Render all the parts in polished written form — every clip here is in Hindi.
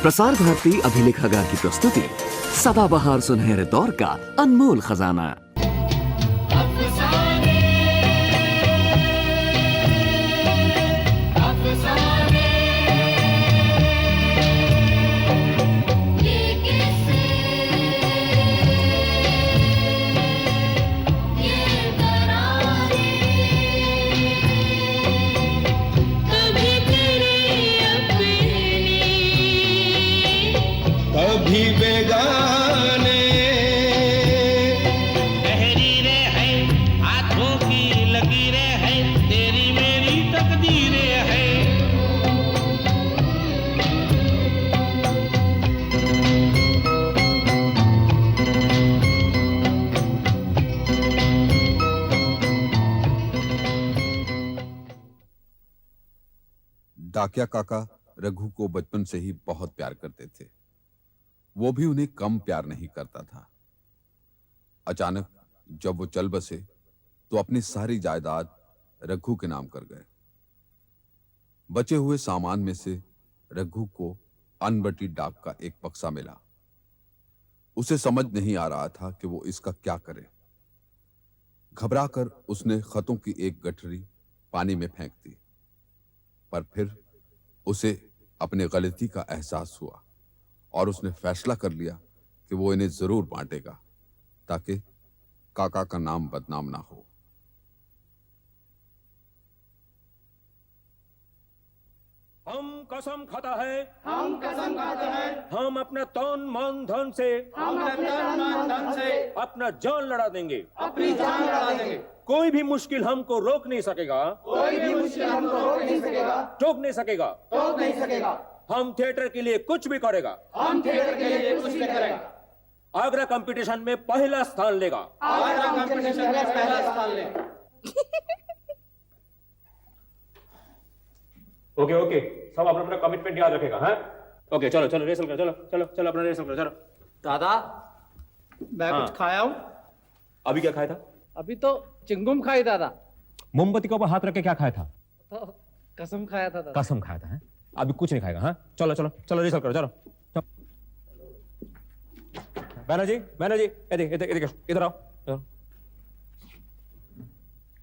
प्रसार भारती अभिलेखागार की प्रस्तुति सदाबहार सुनहरे दौर का अनमोल खजाना। कभी बेगाने तहरीरें हैं, हाथों की लकीरें हैं, तेरी मेरी तकदीरें हैं। डाकिया काका रघु को बचपन से ही बहुत प्यार करते थे। वो भी उन्हें कम प्यार नहीं करता था। अचानक जब वो चल बसे तो अपनी सारी जायदाद रघु के नाम कर गए। बचे हुए सामान में से रघु को अनबटी डाक का एक बक्सा मिला। उसे समझ नहीं आ रहा था कि वो इसका क्या करे। घबराकर उसने खतों की एक गठरी पानी में फेंक दी, पर फिर उसे अपनी गलती का एहसास हुआ और उसने फैसला कर लिया कि वो इन्हें जरूर बांटेगा ताकि काका का नाम बदनाम ना हो। हम कसम खाता है, हम कसम खाते हैं, हम अपना तन मन धन से हम अपने तन मन धन से अपना जान लड़ा देंगे। अपनी जान लड़ा देंगे। कोई भी मुश्किल हमको रोक नहीं सकेगा, कोई भी मुश्किल हमको रोक नहीं सकेगा, टोक नहीं सकेगा। टोक नहीं सकेगा। हम थिएटर के लिए कुछ भी करेगा। हम थिएटर के लिए कुछ भी करेंगे। आगरा कंपटीशन में पहला स्थान लेगा। आगरा कंपटीशन में पहला स्थान लेगा। ओके ओके, सब अपना अपना कमिटमेंट याद रखेगा। हैं? ओके, चलो चलो रेसल करो, चलो चलो चलो अपना रेसल करो, चलो। दादा मैं हाँ। कुछ खाया हूँ। अभी क्या खाया था? अभी तो चिंगुम खाई दादा। मोमबत्ती के ऊपर हाथ रख के क्या खाया था? तो कसम खाया था दादा। कसम खाया था। हैं? अभी कुछ नहीं खाएगा। हाँ, चलो चलो चलो रेसल करो, चलो। बैनर्जी बैनर्जी, इधर आओ।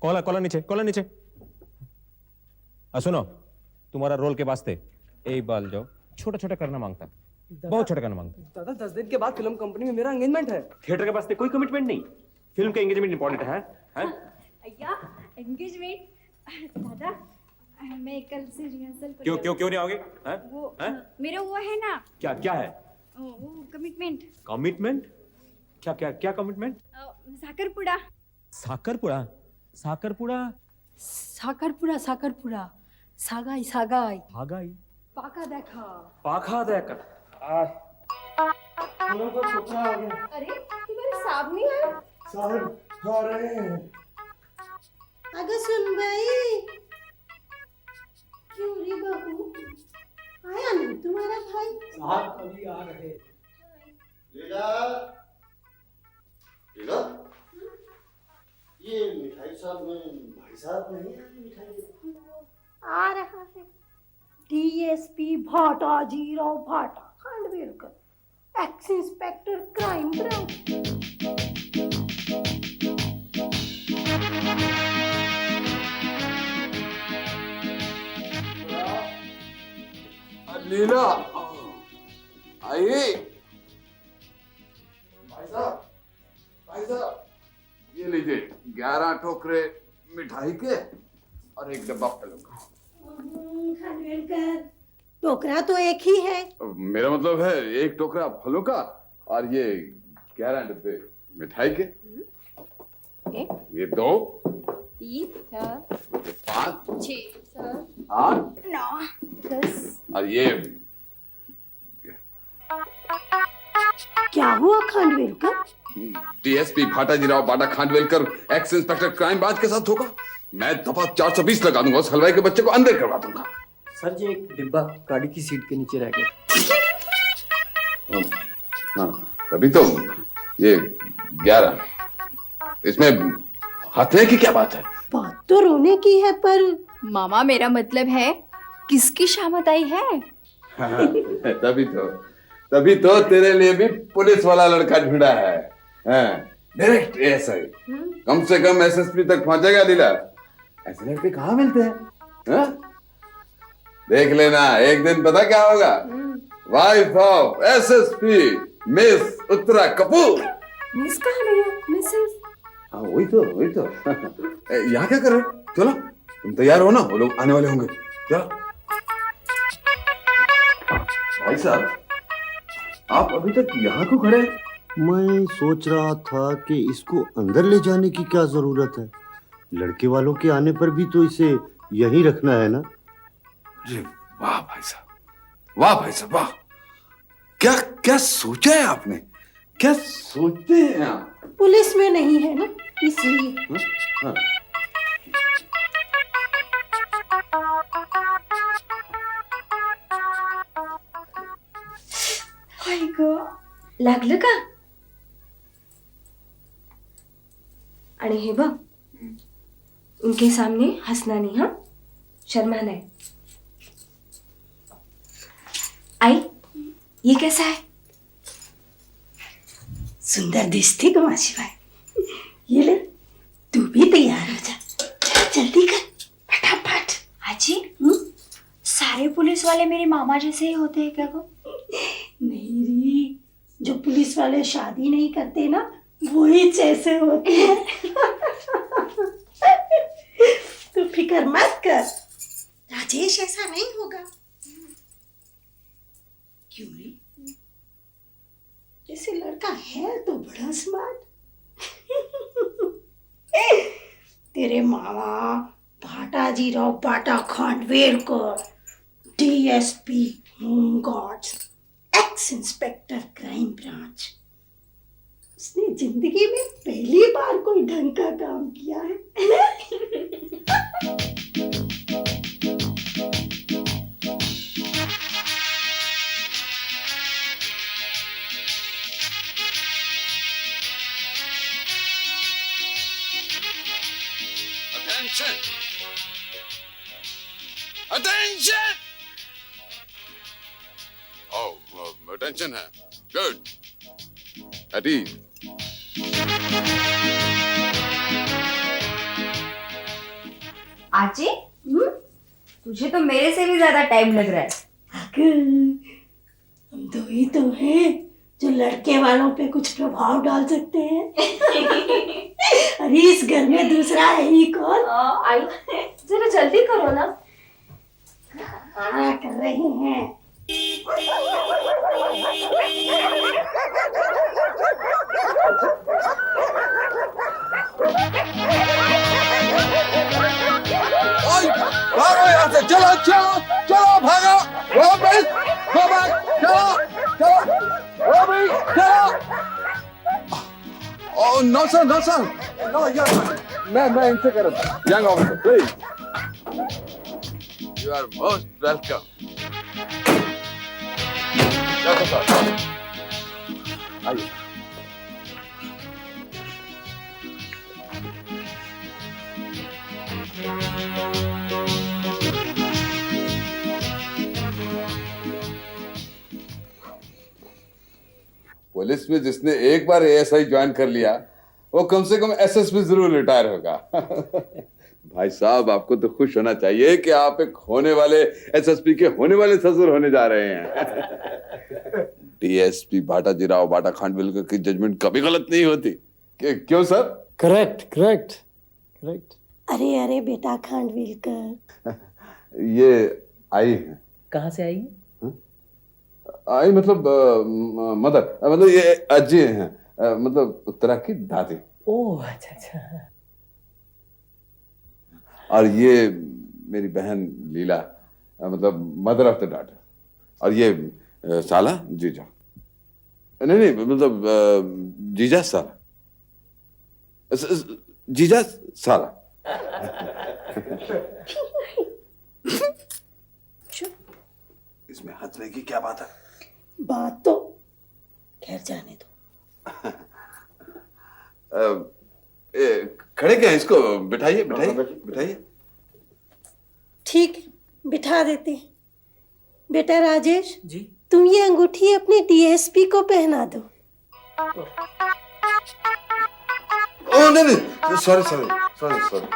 कॉलर कॉलर नीचे, कॉलर नीचे। सुनो, तुम्हारा रोल के वास्ते एक बाल जाओ, छोटा छोटा करना मांगता, बहुत छोटा करना मांगता। दादा 10 दिन के बाद फिल्म कंपनी में मेरा एंगेजमेंट है। थिएटर के वास्ते कोई कमिटमेंट नहीं, फिल्म का एंगेजमेंट इंपॉर्टेंट है। अय्या एंगेजमेंट दादा, मैं कल से रिहर्सल पर क्यों नहीं आओगे? वो मेरा वो है ना, क्या क्या है? वो कमिटमेंट। कमिटमेंट? क्या क्या क्या कमिटमेंट? साकरपुड़ा साकरपुड़ा? साकरपुड़ा? साकरपुड़ा साकरपुड़ा सागाई सागाई भागाई पाका देखा। पाखा देकर अरे तुम्हारे साहब नहीं है? अगर सुन भाई, क्यों रे बहू, आया नहीं तुम्हारा भाई? साहब अभी आ रहे। लीला, लीला, ये मिठाई साहब में भाई साहब नहीं है मिठाई? आ रहा है डीएसपी भाटा जीराव भाटा खांडवेलकर, एक्स इंस्पेक्टर क्राइम ब्रांच। लीला आइए। भाई साहब ये लीजिए 11 टोकरे मिठाई के और एक डब्बा फलों का। खांडवेलकर, टोकरा तो एक ही है। मेरा मतलब है एक टोकरा फलों का और ये 11 डब्बे मिठाई के। ये 2 3 4 5 6 7 8 9 10। और ये क्या हुआ खांडवेलकर? DSP भाटाजीराव Bata खांडवेलकर x inspector crime branch के साथ होगा। मैं दफा 420 लगा दूंगा, उस हलवाई के बच्चे को अंदर करवा दूंगा। सर जी एक डिब्बा गाड़ी की सीट के नीचे रह गया। हाँ, तभी तो ये 11 इसमें हंसने की क्या बात है? बात तो रोने की है, पर मामा मेरा मतलब है किसकी शामत आई है? तभी तो तेरे लिए भी पुलिस वाला लड़का ढूंढा है। डायरेक्ट एएसआई, कम से कम एसएसपी तक पहुंचेगा लीला। ऐसे लड़के कहाँ मिलते हैं? हाँ? देख लेना एक दिन पता क्या होगा। Wife of SSP miss Uttara Kapoor. Miss कहाँ भैया? मिसेस? हाँ वही तो यहाँ क्या कर रहे हो? चलो तुम तैयार हो ना, वो लोग आने वाले होंगे। चलो भाई साहब, आप अभी तक यहाँ क्यों खड़े हैं? मैं सोच रहा था कि इसको अंदर ले जाने की क्या जरूरत है। लड़के वालों के आने पर भी तो इसे यहीं रखना है ना। अरे वाह भाई साहब, वाह भाई साहब, वाह। क्या क्या सोचा है आपने? क्या सोचते हैं आप? पुलिस में नहीं है ना, इसलिए। हाँ? आई गो, लागलं का? आणि हे बघ, उनके सामने हंसना नहीं, हाँ? शर्माना है। आई, ये कैसा है? सुंदर दिसती का मासीबाई। ये ले, तू भी तैयार हो जा। जल्दी कर, फटाफट। हाजी, सारे पुलिस वाले मेरे मामा जैसे ही होते हैं क्या गो? नहीं री, जो पुलिस वाले शादी नहीं करते ना, वही जैसे होते हैं। तू फिक्र मत कर, राजेश ऐसा नहीं होगा। क्यों रे? जैसे लड़का है तो बड़ा स्मार्ट। तेरे मामा Bhataji Rao Bata Khandwelkar, DSP home guards, ex inspector crime branch. उसने जिंदगी में पहली बार कोई ढंग का काम किया है। Attention! Oh, attention है. Good. At ease. आजी, तुझे तो मेरे से भी ज्यादा टाइम लग रहा है। हम दो ही तो हैं जो लड़के वालों पे कुछ प्रभाव डाल सकते हैं। अरे इस घर में दूसरा है ही कौन? आई, जरा जल्दी करो ना। हाँ, कर रहे हैं। भागो यहाँ से, चलो चलो चलो भागो। वापस, चलो चलो, चलो। Oh no sir, no sir, no यार, मैं इनसे कर रहा था। Young officer, please. You are most welcome. चलो सर, आइए। पुलिस में जिसने एक बार एएसआई ज्वाइन कर लिया, वो कम से कम एसएसपी जरूर रिटायर होगा। भाई साहब, आपको तो खुश होना चाहिए कि आप एक होने वाले एसएसपी के होने वाले ससुर होने जा रहे हैं। डीएसपी भाटाजी राव बाटा खांडवेलकर की जजमेंट कभी गलत नहीं होती। क्यों सर? Correct correct correct. अरे अरे बेटा खांडवेलकर, ये आई है। कहाँ से आएगी? आई मतलब मदर, मतलब ये अज्जी हैं, मतलब उत्तरा की दादी। ओह अच्छा अच्छा। और ये मेरी बहन लीला, मतलब मदर ऑफ द डॉटर। और ये साला जीजा, नहीं नहीं मतलब जीजा साला, जीजा साला। इसमें हंसने की क्या बात है? बात तो खैर जाने दो। खड़े क्या, इसको बिठाइए बिठाइए बिठाइए। ठीक है, बिठा देते हैं, बेटा राजेश, जी तुम ये अंगूठी अपने डीएसपी को पहना दो। ओ नहीं नहीं, sorry sorry sorry sorry.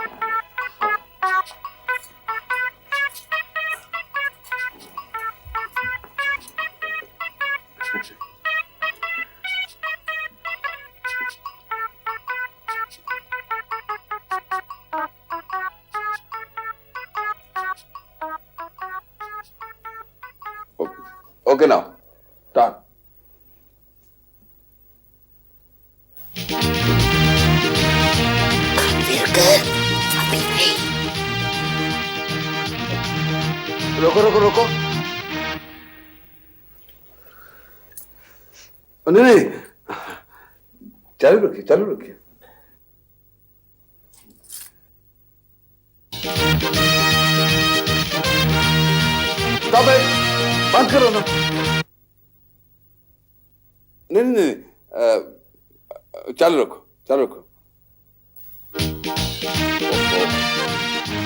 Okay now. Start. रोको रोको रोको। नहीं नहीं, चालू रखिए चालू रखिए। स्टॉप है, बंद करो ना। नहीं नहीं नहीं, चालू रखो चालू रखो।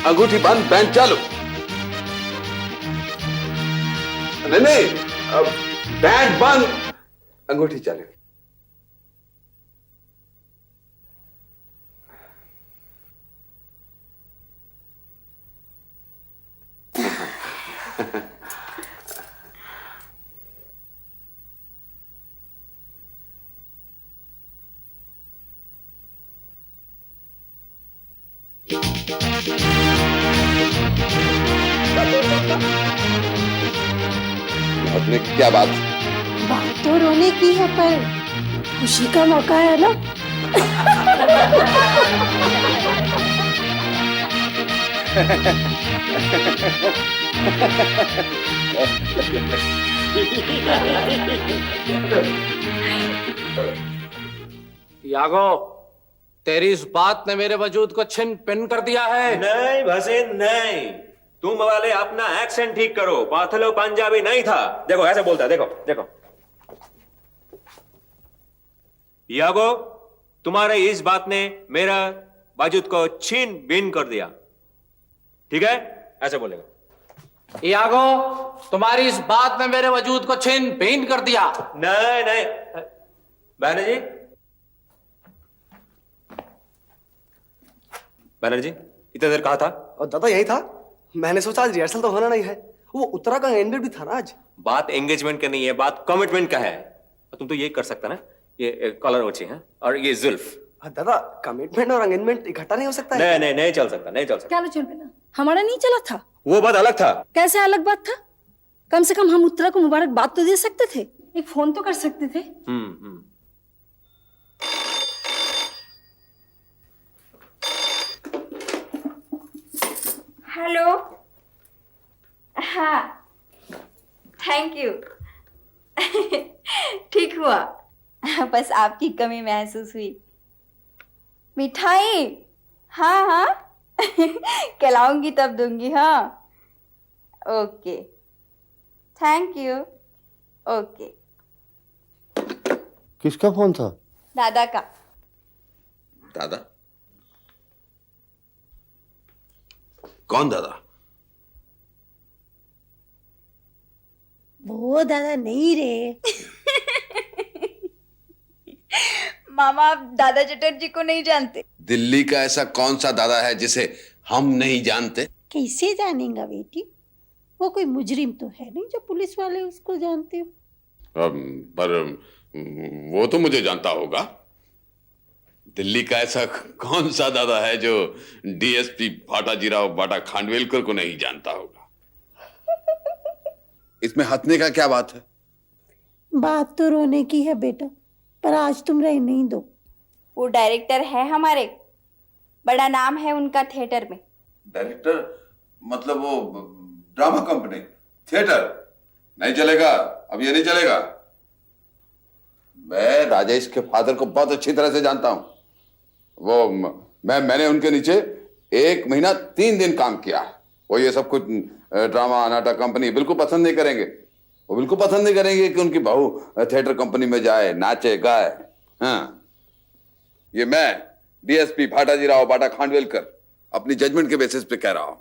अंगूठी बंद, बैंड चालू। नहीं नहीं, बैंड बंद, अंगूठी चालू। अपने क्या बात? बात तो रोने की है पर खुशी का मौका है ना। यागो, तेरी इस बात ने मेरे वजूद को छिन पिन कर दिया है। नहीं भसीन नहीं, तुम वाले अपना एक्सेंट ठीक करो, पाथलो पंजाबी नहीं था। देखो ऐसे बोलता है, देखो देखो। यागो, तुम्हारे इस बात ने मेरा वजूद को छीन बीन कर दिया, ठीक है? ऐसे बोलेगा। यागो, तुम्हारी इस बात ने मेरे वजूद को छिन बीन कर दिया। नहीं नहीं बैनर्जी, बैनर्जी इतना देर कहा था? और दादा यही था, मैंने सोचा आज रिहर्सल तो होना नहीं है, वो उत्तरा का एंगेजमेंट भी था ना आज। बात एंगेजमेंट का नहीं है, बात कमिटमेंट का है। तुम तो ये कर सकता ना, ये कॉलर वची है और ये जुल्फ। दादा कमिटमेंट और एंगेजमेंट इकट्ठा नहीं हो सकता है? नहीं नहीं नहीं चल सकता, नहीं चल सकता। क्या लो चल बेटा, हमारा नहीं चला था। वो बात अलग था। कैसे अलग बात था? कम से कम हम उत्तरा को मुबारकबाद तो दे सकते थे, एक फोन तो कर सकते थे। हेलो। हाँ, थैंक यू। ठीक हुआ, बस आपकी कमी महसूस हुई। मिठाई? हाँ हाँ, खिलाऊंगी तब दूंगी। हाँ, ओके, थैंक यू। ओके। किसका फोन था? दादा का। दादा? कौन दादा? वो दादा नहीं रे। मामा, आप दादा चटर्जी को नहीं जानते? दिल्ली का ऐसा कौन सा दादा है जिसे हम नहीं जानते? कैसे जानेगा बेटी, वो कोई मुजरिम तो है नहीं जो पुलिस वाले उसको जानते हो। पर वो तो मुझे जानता होगा। दिल्ली का ऐसा कौन सा दादा है जो डीएसपी भाटाजीराव बाटा खांडवेलकर को नहीं जानता होगा? इसमें हंसने का क्या बात है? बात तो रोने की है बेटा, पर आज तुम रह नहीं दो। वो डायरेक्टर है हमारे, बड़ा नाम है उनका थिएटर में। डायरेक्टर मतलब वो ड्रामा कंपनी, थिएटर? नहीं चलेगा, अब ये नहीं चलेगा। मैं राजेश के फादर को बहुत अच्छी तरह से जानता हूं। वो मैंने उनके नीचे 1 महीना 3 दिन काम किया। वो ये सब कुछ ड्रामा नाटक कंपनी बिल्कुल पसंद नहीं करेंगे। वो बिल्कुल पसंद नहीं करेंगे कि उनकी बहू थिएटर कंपनी में जाए, नाचे गाए। हाँ, ये मैं डीएसपी भाटाजीराव बाटा खांडवेलकर अपनी जजमेंट के बेसिस पे कह रहा हूं।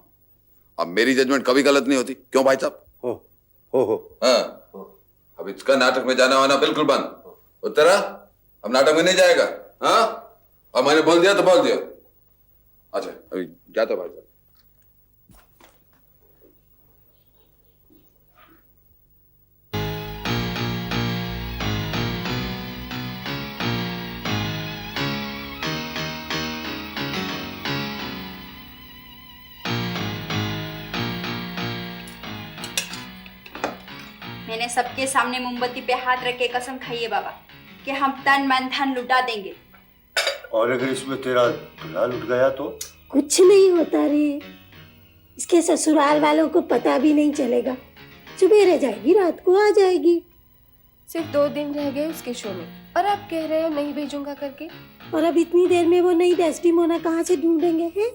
अब मेरी जजमेंट कभी गलत नहीं होती, क्यों भाई साहब? हो हाँ, अब इसका नाटक में जाना वाना बिल्कुल बंद। उत्तरा अब नाटक में नहीं जाएगा। हाँ, और मैंने बोल दिया तो बोल दिया। अच्छा अभी जाता भाई साहब। मैंने सबके सामने मोमबत्ती पे हाथ रख के कसम खाई है बाबा कि हम तन मन धन लुटा देंगे। और अगर इसमें तेरा दूल्हा लुट गया तो? कुछ नहीं होता रे, इसके ससुराल वालों को पता भी नहीं चलेगा। सुबह रह जाएगी, रात को आ जाएगी। सिर्फ 2 दिन रह गए उसके शो में और आप कह रहे हो नहीं भेजूंगा करके। और अब इतनी देर में वो नई डेस्टिमोना कहाँ से ढूंढेंगे हैं?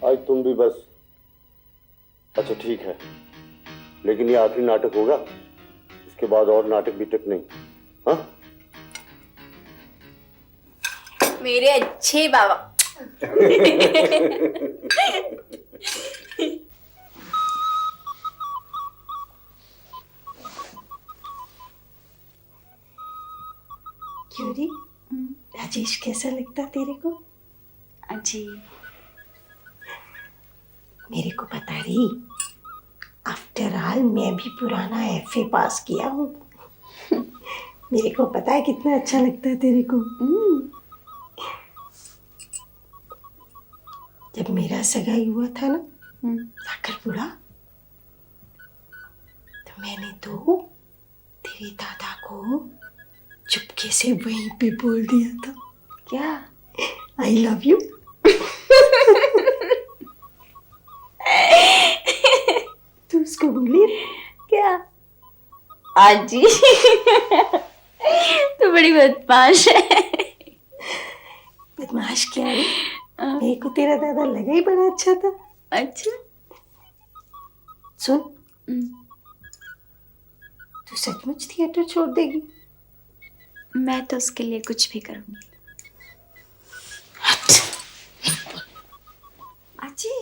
आज तुम भी बस। अच्छा ठीक है, लेकिन ये आखिरी नाटक होगा, इसके बाद और नाटक भी तक नहीं। हाँ मेरे अच्छे बाबा। क्यों रे, राजेश कैसा लगता तेरे को? जी मेरे को पता रही, आफ्टर ऑल मैं भी पुराना एफए पास किया हूँ। मेरे को पता है कितना अच्छा लगता है तेरे को। जब मेरा सगाई हुआ था ना जाकर बुढ़ा, तो मैंने तो तेरे दादा को चुपके से वहीं पे बोल दिया था। क्या? I love you. तू उसको बोली क्या? आजी तो बड़ी बदमाश है। बदमाश क्या है? मेरे को तेरा दादा लगा ही बड़ा अच्छा था। अच्छा सुन, तू सचमुच थिएटर छोड़ देगी? मैं तो उसके लिए कुछ भी करूंगी। आजी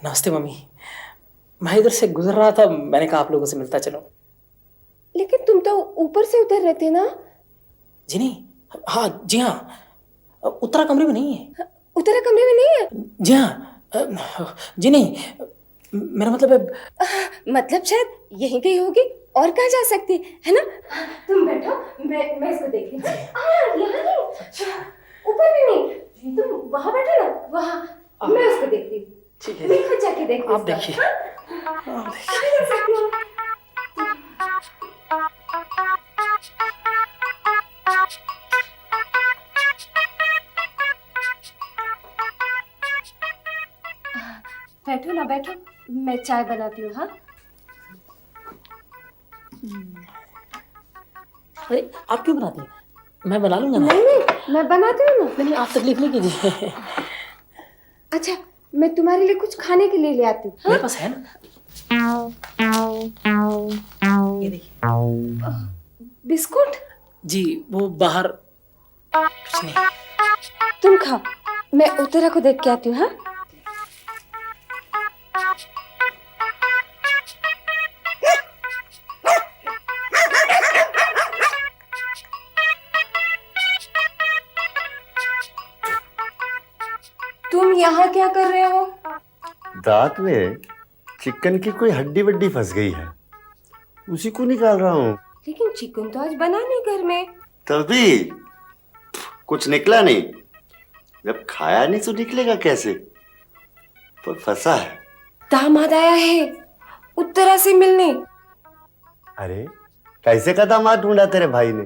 नमस्ते मम्मी, मैं इधर से गुजर रहा था, मैंने कहा आप लोगों से मिलता चलो। लेकिन तुम तो ऊपर से उधर रहते ना। जी नहीं, हाँ जी हाँ, उत्तरा कमरे में नहीं है। उत्तरा कमरे में नहीं है? जी हाँ, जी नहीं, मेरा मतलब है मतलब शायद यहीं कहीं होगी, और कहाँ जा सकती है ना? तुम बैठो, मैं इसको देख लेती हूँ। यहाँ नहीं, ऊपर भी नहीं, तुम वहाँ बैठो ना, वहाँ मैं उसको देखती हूँ। ठीक है, मैं खुद जाके देखती हूँ। आप देखिए। बैठो ना बैठो, मैं चाय बनाती हूँ। हाँ अरे आप क्यों बनाती हैं? मैं बना लूंगा ना। नहीं नहीं, मैं बनाती हूँ ना। नहीं आप तकलीफ नहीं कीजिए। अच्छा, मैं तुम्हारे लिए कुछ खाने के लिए ले आती हूँ। मेरे पास है ना। ये देखिए। बिस्कुट? जी वो बाहर कुछ नहीं। तुम खाओ, मैं उत्तरा को देख के आती हूँ। हाँ तुम यहाँ क्या कर रहे हो? दांत में चिकन की कोई हड्डी वड्डी फंस गई है, उसी को निकाल रहा हूँ। लेकिन चिकन तो आज बना नहीं घर में। तभी कुछ निकला नहीं, जब खाया नहीं तो निकलेगा कैसे? तो फंसा है। दामाद आया है उत्तरा से मिलने। अरे कैसे का दामाद ढूंढा तेरे भाई ने?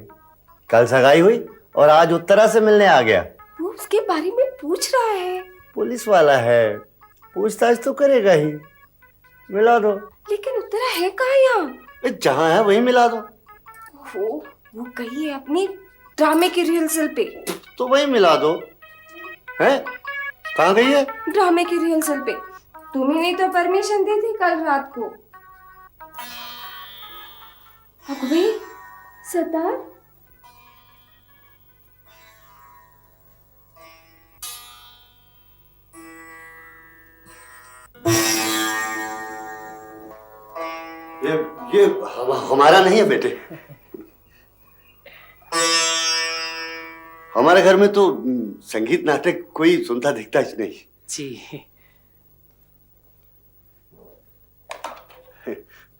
कल सगाई हुई और आज उत्तरा से मिलने आ गया। वो उसके बारे में पूछ रहा है। पुलिस वाला है, पूछताछ तो करेगा ही। मिला दो। लेकिन उत्तरा है कहाँ यहाँ? जहाँ है वहीं मिला दो। वो गई है अपनी ड्रामे की रिहर्सल पे। तो वहीं मिला दो। है कहाँ गई है? ड्रामे की रिहर्सल पे। तुम्ही ने तो परमिशन दी थी कल रात को। अगवे सतार, ये हमारा नहीं है बेटे। हमारे घर में तो संगीत नाटक कोई सुनता दिखता ही नहीं। जी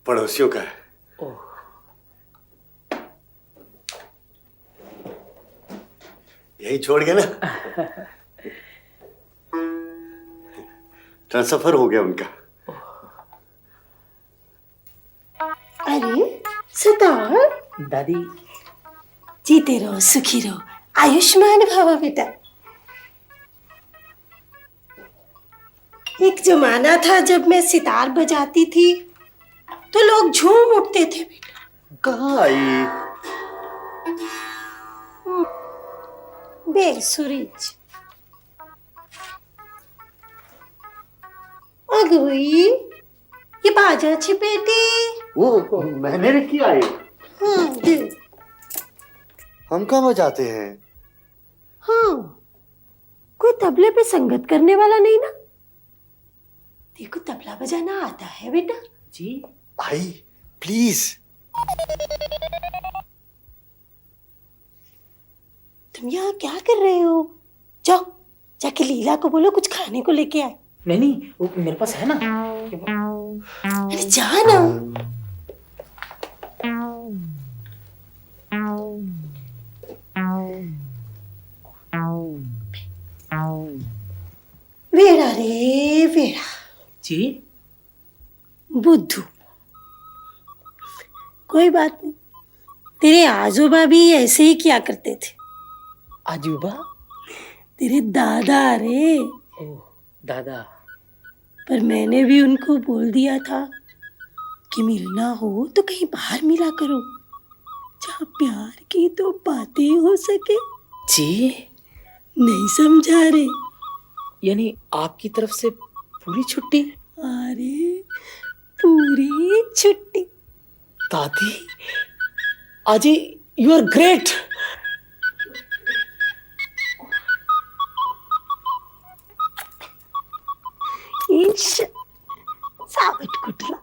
पड़ोसियों का है। यही छोड़ गए ना। ट्रांसफर हो गया उनका। अरे सतार, दादी जीते रहो सुखी रहो, आयुष्मान भव बेटा। एक जमाना था जब मैं सितार बजाती थी तो लोग झूम उठते थे बेटा। कहाँ आई? बेसुरीज। अगुई ये बाजा अच्छी बेटी। वो मैंने रखी आई। हाँ दे। हम कहाँ बजाते हैं? हाँ कोई तबले पे संगत करने वाला नहीं ना? देखो तबला बजाना आता है बेटा। जी आई प्लीज। तुम यहाँ क्या कर रहे हो? जाओ जाके लीला को बोलो कुछ खाने को लेके आए। नहीं वो मेरे पास है ना। अरे जा ना। वेड़ा रे वेड़ा। जी बुद्धू। कोई बात नहीं, तेरे आजोबा भी ऐसे ही किया करते थे। आजूबा? तेरे दादा रे। ओह दादा। पर मैंने भी उनको बोल दिया था कि मिलना हो तो कहीं बाहर मिला करो, जहाँ प्यार की तो बातें हो सके। जी नहीं समझा रे? यानी आपकी तरफ से पूरी छुट्टी? अरे पूरी छुट्टी। दादी आजी यू आर ग्रेट। साबित कुटला।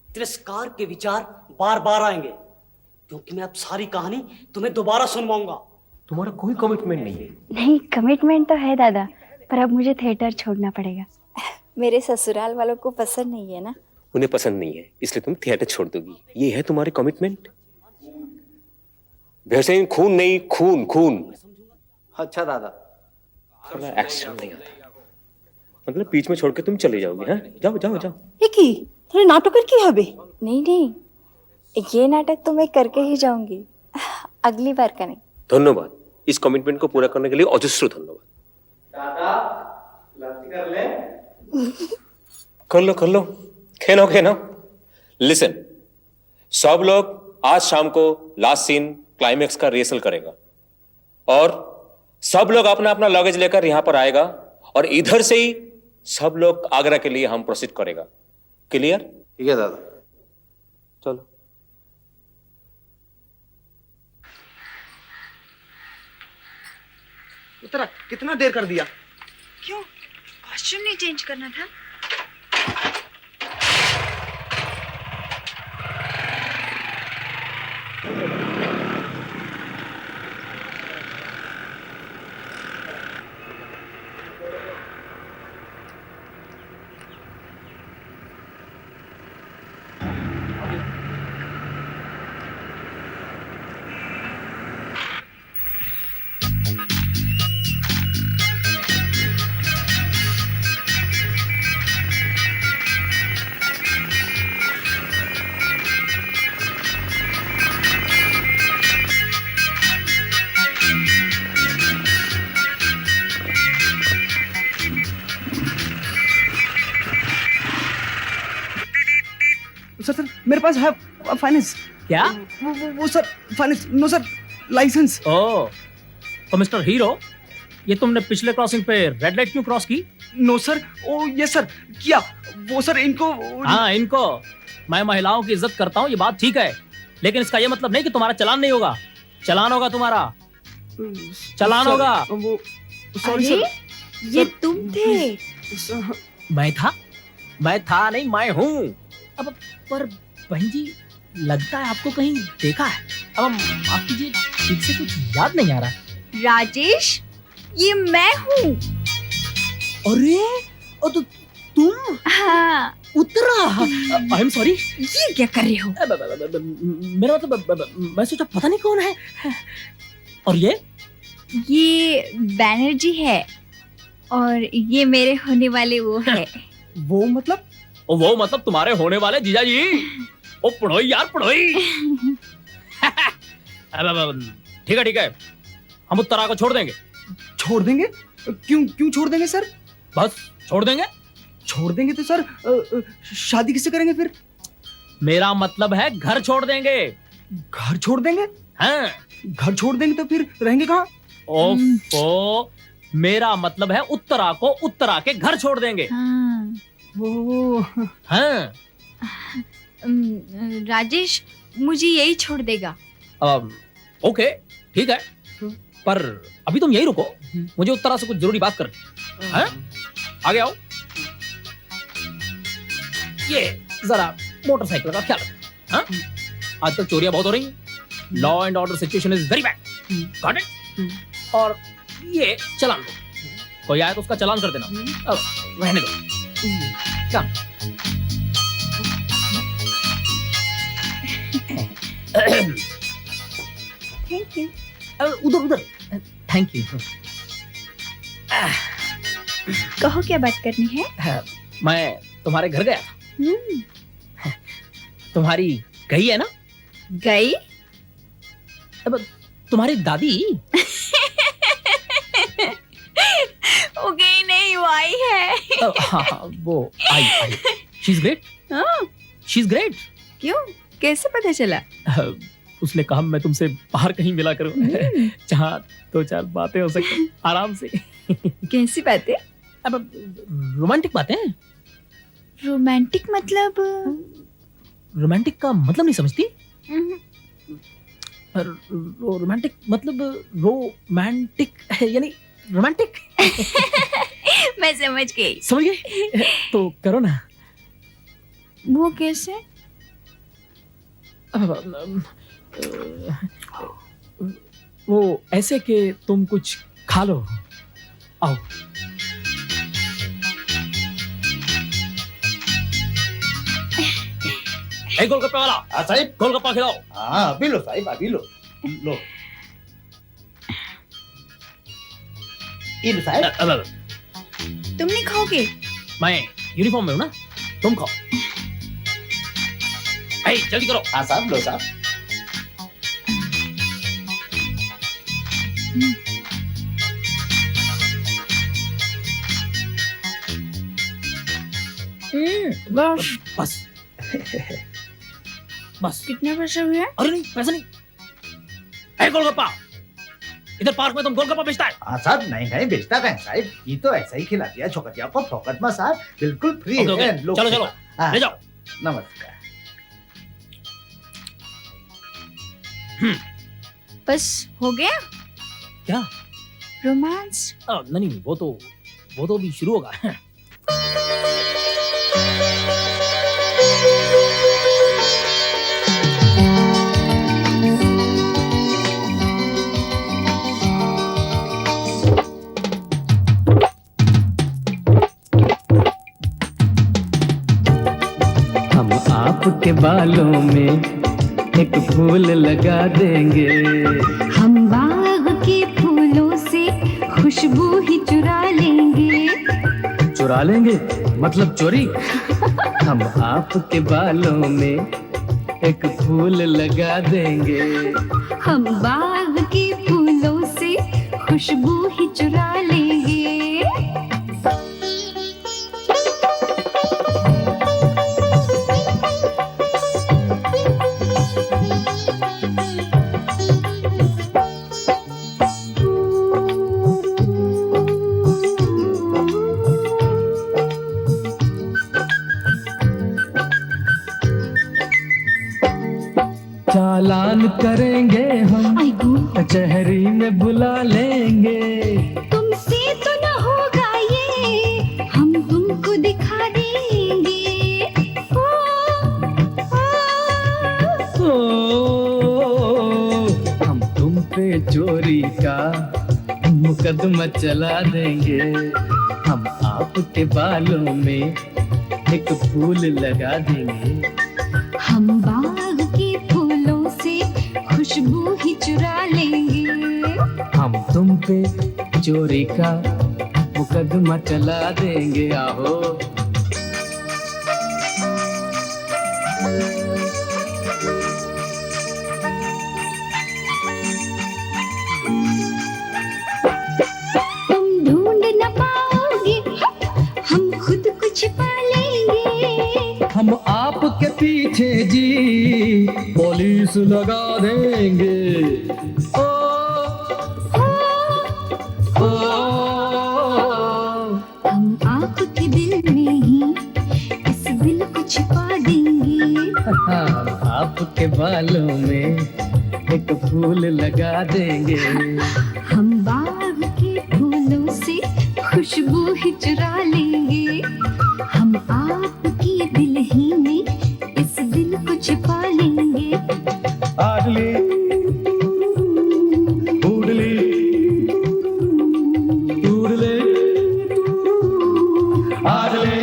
तिरस्कार के विचार बार बार आएंगे, क्योंकि मैं अब सारी कहानी तुम्हें दोबारा सुनवाऊंगा। तुम्हारा कोई कमिटमेंट नहीं है? नहीं, कमिटमेंट तो है दादा, पर अब मुझे थिएटर छोड़ना पड़ेगा। मेरे ससुराल वालों को पसंद नहीं है ना। उन्हें पसंद नहीं है इसलिए तुम थिएटर छोड़ दोगी, ये है तुम्हारी कमिटमेंट? भैरसेन खून नहीं, खून खून। अच्छा दादा। एक्शन नहीं आता, मतलब बीच में छोड़ के तुम चले जाओगे? हाँ जाओ जाओ जाओ। की थोड़े नाटक करके हबे। नहीं नहीं, ये नाटक तो मैं करके ही जाऊंगी, अगली बार का नहीं। धन्यवाद, इस कमिटमेंट को पूरा करने के लिए अजस्र धन्यवाद। दादा लंच कर ले। कर लो खेलो खेलो। लिसन, सब लोग आज शाम को लास्ट सीन क्लाइमेक्स का रिहर्सल करेगा और सब लोग अपना अपना लगेज लेकर यहां पर आएगा और इधर से ही सब लोग आगरा के लिए हम प्रोसीड करेगा। क्लियर? ठीक है दादा। चलो। उत्तरा, कितना देर कर दिया? क्यों, कॉस्ट्यूम नहीं चेंज करना था? सर मेरे पास है फाइनेंस। क्या? वो sir finance, no sir license. ओ, तो मिस्टर हीरो, ये तुमने पिछले क्रॉसिंग पे रेड लाइट क्यों क्रॉस की? नो सर, ओ ये सर किया। वो सर इनको। हाँ, इनको। मैं महिलाओं की इज्जत करता हूँ, ये बात ठीक है, लेकिन इसका ये मतलब नहीं कि तुम्हारा चालान नहीं होगा। चालान होगा तुम्हारा, चालान होगा। वो सॉरी अरे, सर। ये तुम थे? मैं था नहीं, मैं हूँ। अब पर बहन जी, लगता है आपको कहीं देखा है। अब माफ कीजिए, ठीक से कुछ याद नहीं आ रहा। राजेश, ये मैं हूँ। अरे, ओ तो तुम? हाँ। Uttara, I am sorry. ये क्या कर रहे हो? मेरा मतलब, मैं सोचा पता नहीं कौन है। और ये बैनर्जी है और ये मेरे होने वाले वो है। वो मतलब? वो मतलब तुम्हारे होने वाले जीजा जी। ओ पढ़ोई यार, पढ़ोई। ठीक है, हम उत्तरा को छोड़ देंगे। छोड़ देंगे? क्यों छोड़ देंगे सर? बस छोड़ देंगे। छोड़ देंगे तो सर शादी किससे करेंगे फिर? मेरा मतलब है घर छोड़ देंगे। घर छोड़ देंगे? हाँ। घर छोड़ देंगे तो फिर रहेंगे कहाँ? ओफो, मेरा मतलब है उत्तरा को उत्तरा के घर छोड़ देंगे। हाँ। वो हाँ। राजेश मुझे यही छोड़ देगा। ओके, ठीक है, पर अभी तुम यही रुको, मुझे उत्तरा से कुछ जरूरी बात करनी है। आगे आओ। ये जरा मोटरसाइकिल का ख्याल रखो। हाँ? आजकल चोरियां बहुत हो रही हैं। Law and order situation is very bad. Got it? और ये चालान दो, कोई आए तो उसका चालान कर देना। अब रहने दो। कम। Thank you. उधर। Thank you. कहो क्या बात करनी है? मैं तुम्हारे घर गया था। तुम्हारी गई है ना? गई? अब तुम्हारी दादी। वो गई नहीं, वो आई है। हाँ, वो आई। She is great. She is great. क्यों, कैसे पता चला? उसने कहा मैं तुमसे बाहर कहीं मिला करूं, जहाँ दो चार बातें हो सके आराम से। कैसी बातें? अब रोमांटिक बातें। रोमांटिक मतलब? रोमांटिक का मतलब नहीं समझती? रोमांटिक मतलब रोमांटिक यानी रोमांटिक। मैं समझ गई। समझ गई? तो करो ना। वो कैसे? वो ऐसे कि तुम कुछ खा लो। आओ। गोलगप्पे वाला। हाँ साहिब, गोलगप्पा खिलाओ। हाँ अभी लो साहिब, अभी लो। लो ये लो साहिब। तुम नहीं खाओगे? मैं यूनिफॉर्म में हूँ ना, तुम खाओ। जल्दी करो। हाँ साहब, लो साहब। बस बस बस। कितने पैसे हुए? अरे नहीं, पैसा नहीं। है गोलगप्पा, इधर पार्क में तुम गोलगप्पा बेचता है? हाँ साहब, नहीं नहीं बेचता कहीं साहब, ये तो ऐसा ही खिला दिया छोकटिया को फोकट में साहब, बिल्कुल फ्री ओके, है। ओके, चलो चलो हाँ, ले जाओ। नमस्कार। बस हो गया क्या रोमांस? नहीं, वो तो भी शुरू होगा। हम आपके बालों में एक फूल लगा देंगे, हम बाग के फूलों से खुशबू ही चुरा लेंगे। चुरा लेंगे मतलब चोरी। हम आपके बालों में एक फूल लगा देंगे, हम बाग के फूलों से खुशबू ही चुरा लेंगे। चालान करेंगे हम, कचहरी में बुला लेंगे। तुमसे तो न होगा ये, हम तुमको दिखा देंगे। हम तुम पे चोरी का मुकदमा चला देंगे, हम आपके बालों में एक फूल लगा देंगे। हम बाग के फूलों से खुशबू ही चुरा लेंगे। हम तुम पे चोरी का मुकदमा चला देंगे। आहो तुम ढूंढ न पाओगे, हम खुद को छिपा लेंगे। हम आपके पीछे जी पुलिस लगा देंगे। ओ, ओ, हम आपके दिल में ही इस दिल को छिपा देंगे। हम आपके बालों में एक फूल लगा देंगे। हम बाग के फूलों से खुशबू ही चुरा लेंगे। हम आपके दिल ही में इस दिल को छिपा लेंगे। आडली उडली उडले आडली।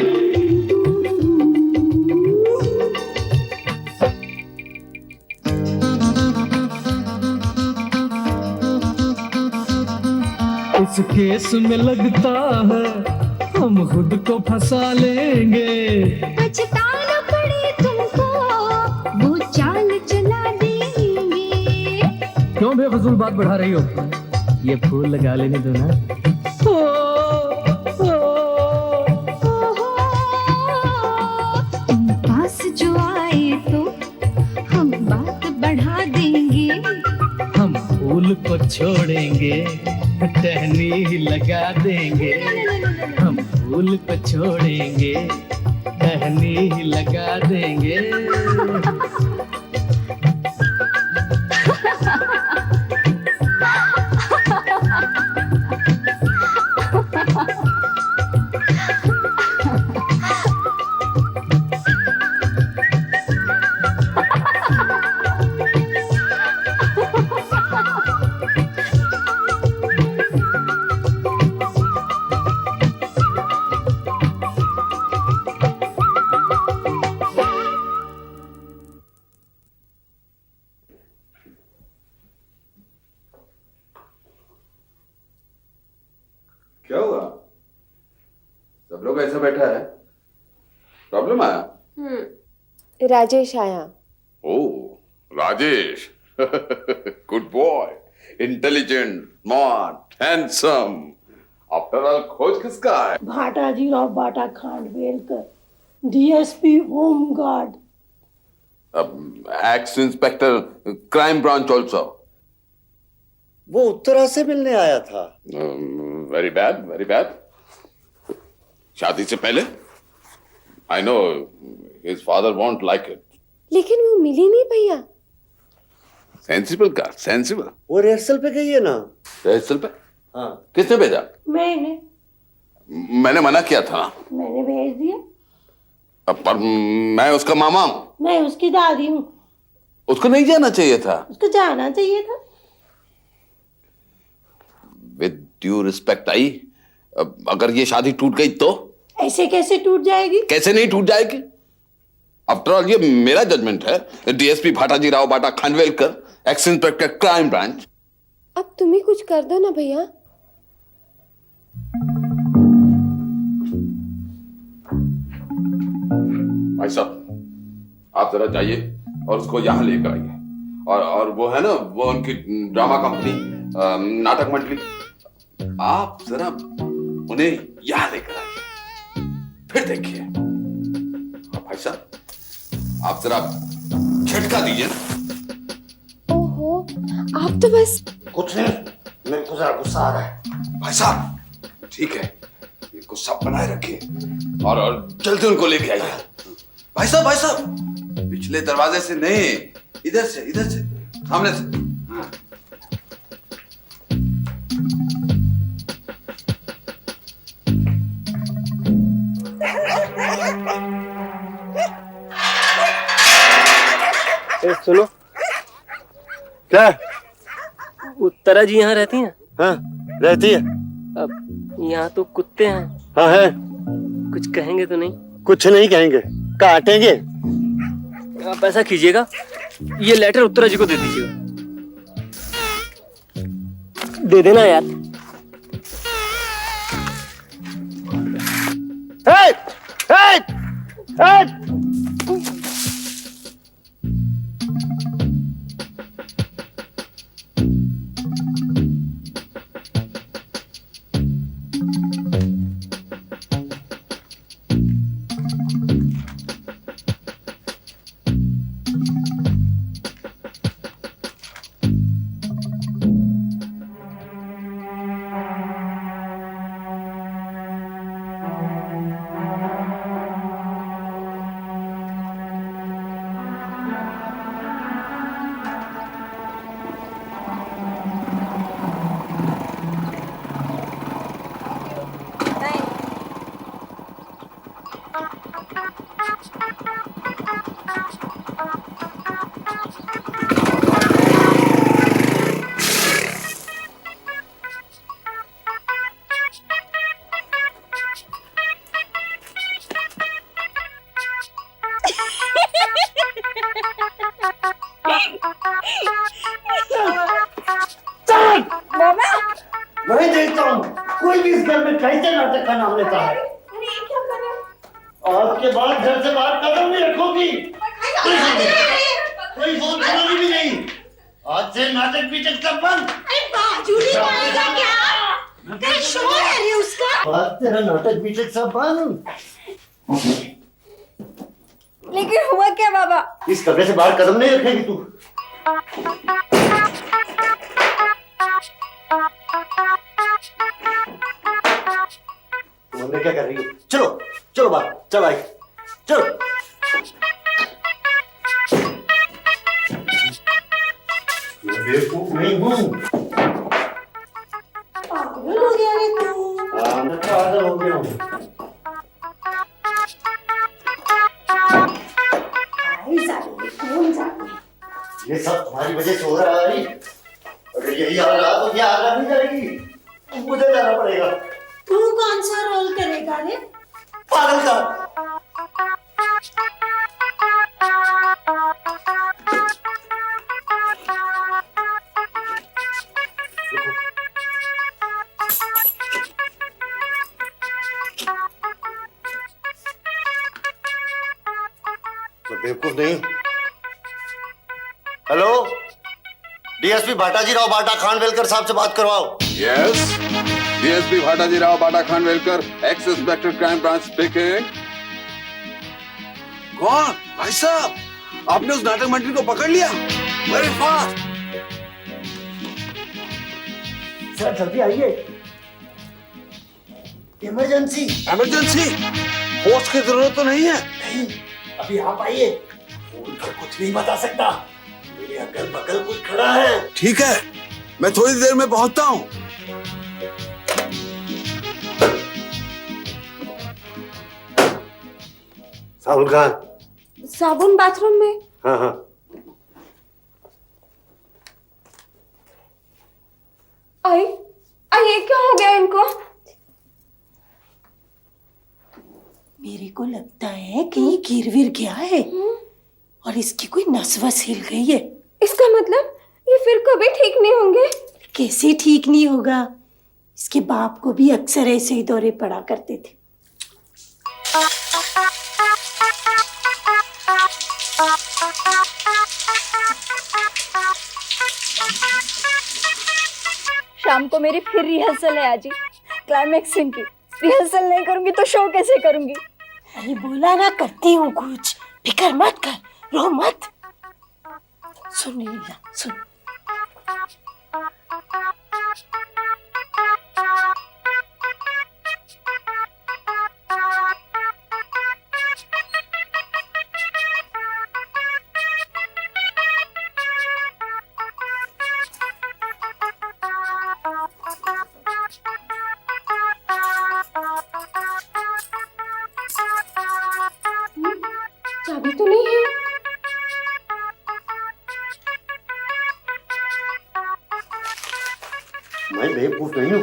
इस केस में लगता है हम खुद को फंसा लेंगे। पछताना पड़े तुमको, वो चाल चला देंगे। क्यों बेफजूल बात बढ़ा रही हो? ये फूल लगा लेने दो ना। तुम पास जो आए तो हम बात बढ़ा देंगे। हम फूल को छोड़ेंगे, टहनी ही लगा देंगे। हम फूल को छोड़ेंगे, टहनी ही लगा देंगे। क्या हुआ? सब लोग ऐसा बैठा है, प्रॉब्लम आया? राजेश आया। Oh Rajesh, good boy, intelligent, smart, handsome. After all खोज किसका है? Bhatajirao Bata Khandwelkar, DSP home guard. Ex inspector crime branch also. वो उत्तरा से मिलने आया था। Very bad, very bad. शादी से पहले I know his father won't like it. लेकिन वो मिली नहीं भैया। सेंसिबल का सेंसिबल। वो रिहर्सल पे गई है ना। रिहर्सल पे? हाँ। किसने भेजा? मैंने मैंने मना किया था। मैंने भेज दिया। पर मैं उसका मामा हूँ। मैं उसकी दादी हूँ। उसको नहीं जाना चाहिए था। उसको जाना चाहिए था। विद ड्यू रिस्पेक्ट आई, अगर ये शादी टूट गई तो? ऐसे कैसे टूट जाएगी? कैसे नहीं टूट जाएगी? आफ्टर ऑल ये मेरा जजमेंट है। DSP Bhataji Rao Bata Khanwelkar, ex inspector crime branch. अब तुम ही कुछ कर दो ना भैया। भाई साहब, आप जरा जाइए और उसको यहाँ लेकर आइए। और वो है ना, वो उनकी ड्रामा कंपनी, नाटक मंडली, आप जरा उन्हें यहाँ लेकर आइए, फिर देखिए। भाई साहब, आप जरा झटका दीजिए। ओहो, आप तो बस। कुछ नहीं, मेरे को जरा गुस्सा आ रहा है। भाई साहब ठीक है, ये गुस्सा बनाए रखिए और जल्दी उनको लेके आइए। भाई साहब पिछले दरवाजे से नहीं, इधर से सामने से। सुनो, क्या? उत्तरा जी यहाँ रहती हैं? हाँ, रहती है। अब यहाँ तो कुत्ते हैं। हाँ है। कुछ कहेंगे तो नहीं? कुछ नहीं कहेंगे, काटेंगे। आप ऐसा कीजिएगा, ये लेटर उत्तरा जी को दे दीजिएगा। दे देना यार। हे! हे! हे! नहीं देखता हूँ कोई भी इस घर में कैसे नाटक का नाम लेता है। आज के बाद घर से बाहर कदम नहीं रखोगी। कोई फोन सुनोगी भी नहीं। आज से नाटक पीटक सब बंद। बाजू नहीं पाएगा क्या? क्या शोर है ये उसका? आज तेरा नाटक पीटक सब बंद। लेकिन हुआ क्या बाबा? इस कमरे से बाहर कदम नहीं रखेगी तू। तुम क्या कर रही हो? चलो चलो बाहर, चल आई, चलो। बेवकूफ नहीं हूँ। पागल हो गया रे तू। हाँ, मैं पागल हो गया हूँ। कौन जाने? ये सब तुम्हारी वजह से हो रहा है। अगर यही हाल रहा तो क्या आगे नहीं करेगी, मुझे जाना पड़ेगा। तू कौन सा रोल करेगा रे? पागल का। मैं बेवकूफ नहीं। हेलो, डीएसपी भाटाजी राव बाटा खानवेलकर साहब से बात करवाओ। Yes, DSP Bhataji Rao Bata Khanwelkar, ex inspector crime branch speaking. कौन? भाई साहब, आपने उस नाटक मंडली को पकड़ लिया? Very fast. सर जल्दी आइए, इमरजेंसी। इमरजेंसी? फोर्स की जरूरत तो नहीं है? नहीं, अभी आप आइए। फोन पर कुछ नहीं बता सकता, मेरे अगल बगल कोई खड़ा है। ठीक है, मैं थोड़ी देर में पहुंचता हूँ। साबुन कहाँ? साबुन बाथरूम में। हाँ हाँ। आई ये क्या हो गया इनको? मेरे को लगता है कि ये गिर विर गया है और इसकी कोई नस वस हिल गई है। इसका मतलब ये फिर कभी ठीक नहीं होंगे? कैसे ठीक नहीं होगा? इसके बाप को भी अक्सर ऐसे ही दौरे पड़ा करते थे। शाम को मेरी फिर रिहर्सल है आज ही, क्लाइमेक्स सीन की। रिहर्सल नहीं करूंगी तो शो कैसे करूंगी? अरे बोला ना करती हूँ कुछ, फिकर मत कर, रो मत। सुन लीला, सुन। चाबी तो नहीं है। मैं बेवकूफ नहीं हूँ,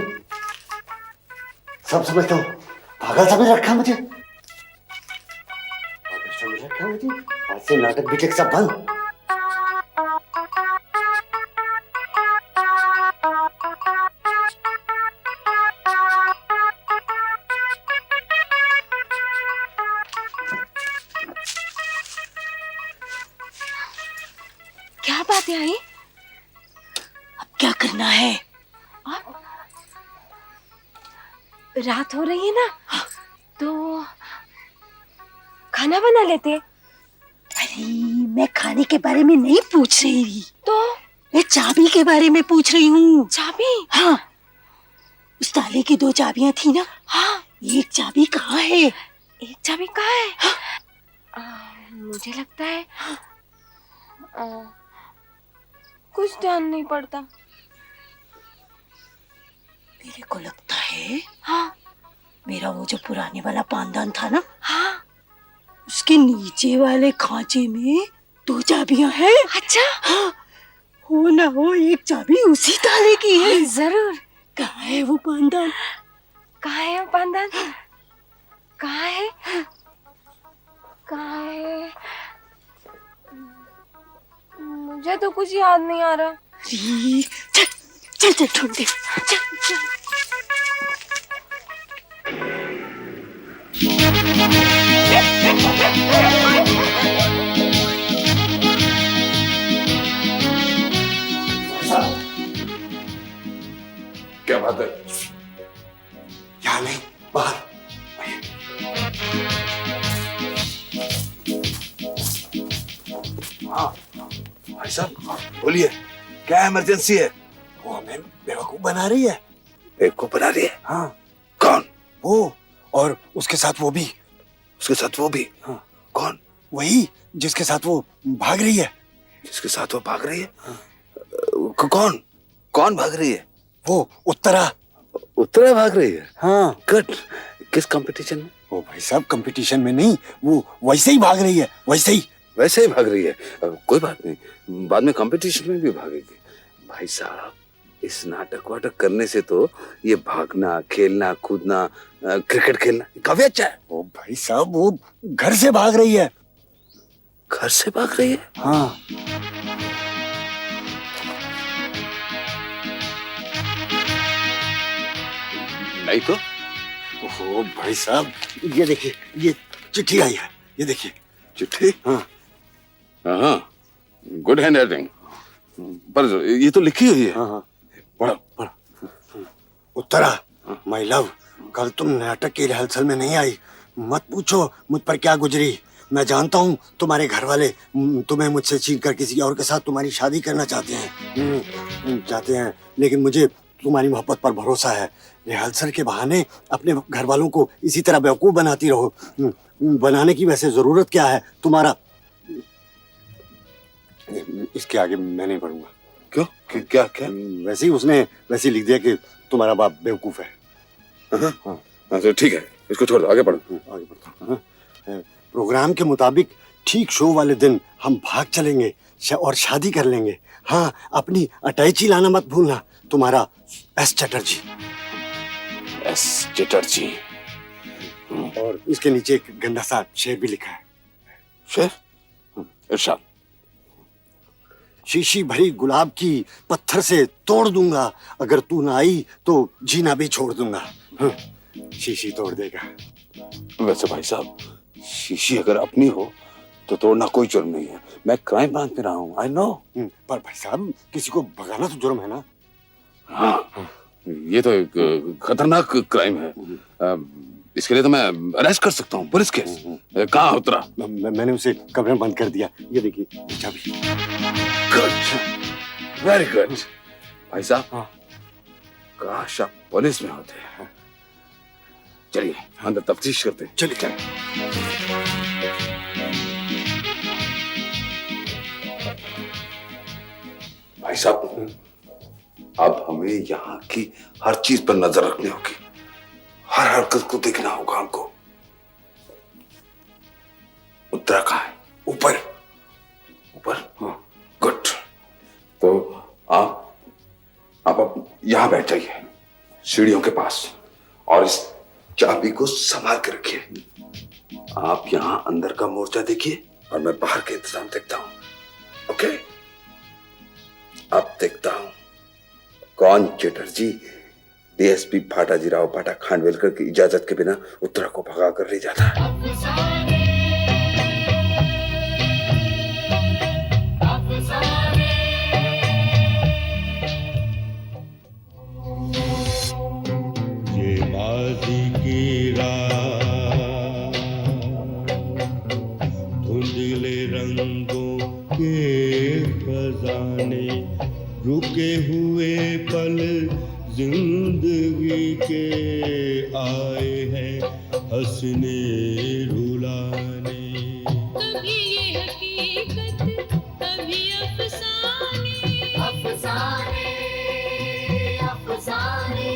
सब समझता हूँ। पागल समझ रखा मुझे, पागल समझ रखा मुझे। आज से नाटक बिटेक सब बंद। क्या बात है आई? अब क्या करना है? रात हो रही है ना, तो खाना बना लेते। अरे मैं खाने के बारे में नहीं पूछ रही, तो मैं चाबी के बारे में पूछ रही हूँ। चाबी? हाँ, उस ताले की 2 चाबियां थी ना। हाँ। एक चाबी कहाँ है? एक चाबी कहाँ है? मुझे लगता है कुछ ध्यान नहीं पड़ता। मेरे को लगता है हाँ, मेरा वो जो पुराने वाला पानदान था ना, हाँ, उसके नीचे वाले खांचे में 2 चाबियां हैं। अच्छा। हाँ, हो ना हो एक चाबी उसी ताले की है। जरूर। कहाँ है वो पानदान? कहाँ है वो पानदान? कहाँ है? कहाँ है? मुझे तो कुछ याद नहीं आ रहा। चल चल चल ढूंढ दे। चल चल। क्या बात है? यहाँ नहीं, बाहर। हाँ भाई साहब, बोलिए, क्या इमरजेंसी है? वो हमें बेवकूफ बना रही है। बेवकूफ बना रही है? हाँ। कौन? वो और उसके साथ वो भी। उसके साथ वो भी? हाँ। कौन? वही जिसके साथ वो भाग रही है। जिसके साथ वो भाग रही है? कौन? कौन भाग रही है? वो उत्तरा। उत्तरा भाग रही है? हाँ। गुड। किस कंपटीशन में? वो भाई साहब कंपटीशन में नहीं, वो वैसे ही भाग रही है, वैसे ही। वैसे ही भाग रही है? कोई बात नहीं, बाद में कंपटीशन में भी भागेगी। भाई साहब, इस नाटक वाटक करने से तो ये भागना, खेलना, कूदना, क्रिकेट खेलना काफी अच्छा है। वो भाई साहब वो घर से भाग रही है। घर से भाग रही है? हाँ। नहीं तो? ओहो भाई साहब, ये देखिए, ये चिट्ठी आई है, ये देखिए। चिट्ठी? हाँ हाँ, गुड हैंड राइटिंग, पर ये तो लिखी हुई है। हाँ हाँ, पढ़ो पढ़ो। उत्तरा, माय लव, कल तुम नाटक की रिहर्सल में नहीं आई। मत पूछो मुझ पर क्या गुजरी। मैं जानता हूँ तुम्हारे घर वाले तुम्हें मुझसे छीन कर किसी और के साथ तुम्हारी शादी करना चाहते हैं, लेकिन मुझे तुम्हारी मोहब्बत पर भरोसा है। रिहर्सल के बहाने अपने घर वालों को इसी तरह बेवकूफ बनाती रहो। बनाने की वैसे जरूरत क्या है? तुम्हारा इसके आगे मैं नहीं पढ़ूंगा। क्यों? क्या क्या? वैसे ही उसने वैसे लिख दिया कि तुम्हारा बाप बेवकूफ है। हाँ, तो ठीक है, इसको छोड़ दो, आगे बढ़ो। आगे बढ़ो। प्रोग्राम के मुताबिक ठीक शो वाले दिन हम भाग चलेंगे और शादी कर लेंगे। हाँ, अपनी अटैची लाना मत भूलना। तुम्हारा एस चटर्जी। एस चटर्जी। और इसके नीचे एक गंदा सा शेर भी लिखा है। शेर? इरशाद। शीशी भरी गुलाब की पत्थर से तोड़ दूंगा, अगर तू ना आई तो जीना भी छोड़ दूंगा। शीशी तोड़ देगा। वैसे भाई साहब, शीशी अगर अपनी हो तो तोड़ना कोई जुर्म नहीं है। मैं क्राइम ब्रांच में रहा हूँ, आई नो। पर भाई साहब, किसी को भगाना तो जुर्म है ना। हाँ, ये तो एक खतरनाक क्राइम है। इसके लिए तो मैं अरेस्ट कर सकता हूँ, पुलिस केस। कहाँ उतरा? मैंने उसे कमरे में बंद कर दिया। ये देखिए चाबी। Good, very good. भाई साहब, काश आप पुलिस में होते। चलिए अंदर तफ्तीश करते हैं। चलिए। भाई साहब, अब हमें यहाँ की हर चीज पर नजर रखनी होगी, हर हरकत को देखना होगा हमको। उत्तरा कहाँ है? ऊपर। ऊपर? हाँ, गुड। तो आप यहाँ बैठ जाइए, सीढ़ियों के पास, और इस चाबी को संभाल के रखिए। आप यहाँ अंदर का मोर्चा देखिए और मैं बाहर के इंतजाम देखता हूँ। ओके? अब देखता हूँ कौन चटर्जी डीएसपी भाटाजी राव भाटा खांडवेलकर की इजाजत के बिना उत्तरा को भगा कर ले जाता है। ये माजी की रात, धुंधले रंगों के खजाने, रुके हुए पल जिंदगी के आए हैं हंसने रुलाने। कभी ये हकीकत, कभी अफसाने, अफसाने, अफसाने।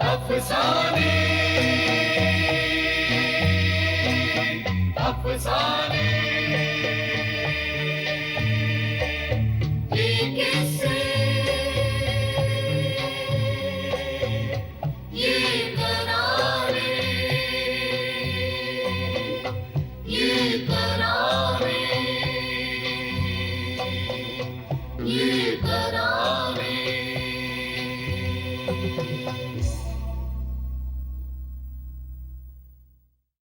अफसाने, अफसाने।